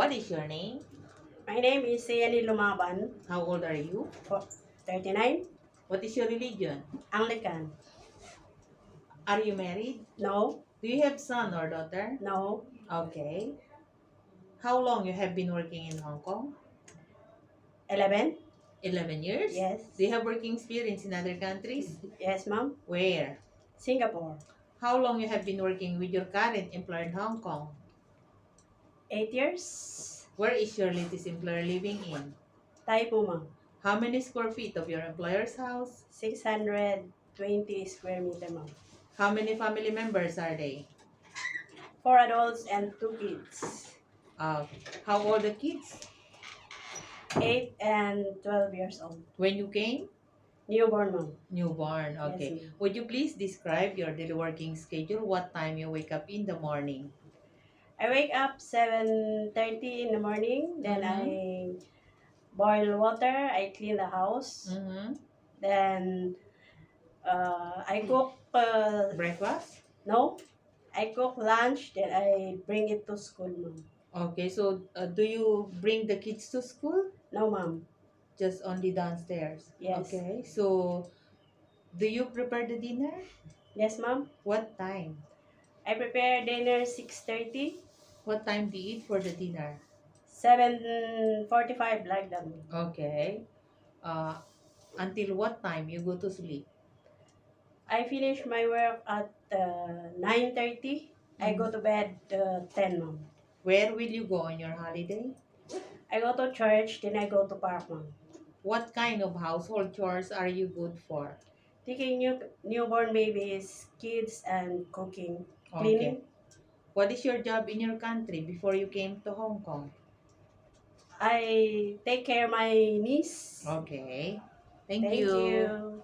What is your name? My name is Sayani Lumaban, How old are you? 39, What is your religion? Anglican. Are you married? No, Do you have son or daughter? no, Okay. How long you have been working in Hong Kong? 11. 11 years? Yes. Do you have working experience in other countries? Yes, ma'am. Where? Singapore. How long you have been working with your current employer in Hong Kong? 8 years. Where is your latest employer living in? Taipo, ma'am. How many square feet of your employer's house? 620 square meter, ma'am. How many family members are they? 4 adults and 2 kids. Uh, how old the kids? 8 and 12 years old. When you came? Newborn, ma'am. Newborn. Yes, Okay. ma'am. Would you please describe your daily working schedule? What time you wake up in the morning? I wake up 7:30 in the morning. Then I boil water. I clean the house. Mm-hmm. Then I cook. Breakfast? No, I cook lunch. Then I bring it to school, ma'am. Okay. So, do you bring the kids to school? No, ma'am. Just only downstairs? Yes. Okay. So, do you prepare the dinner? Yes, ma'am. What time? I prepare dinner 6:30, What time do you eat for the dinner? 7:45 like that. Okay. Uh, until what time you go to sleep? I finish my work at 9:30. I go to bed 10, ma'am. Where will you go on your holiday? I go to church, then I go to park, ma'am. What kind of household chores are you good for? Taking newborn babies, kids, and cooking, Okay. cleaning. What is your job in your country before you came to Hong Kong? I take care of my niece. Okay. Thank Thank you. you.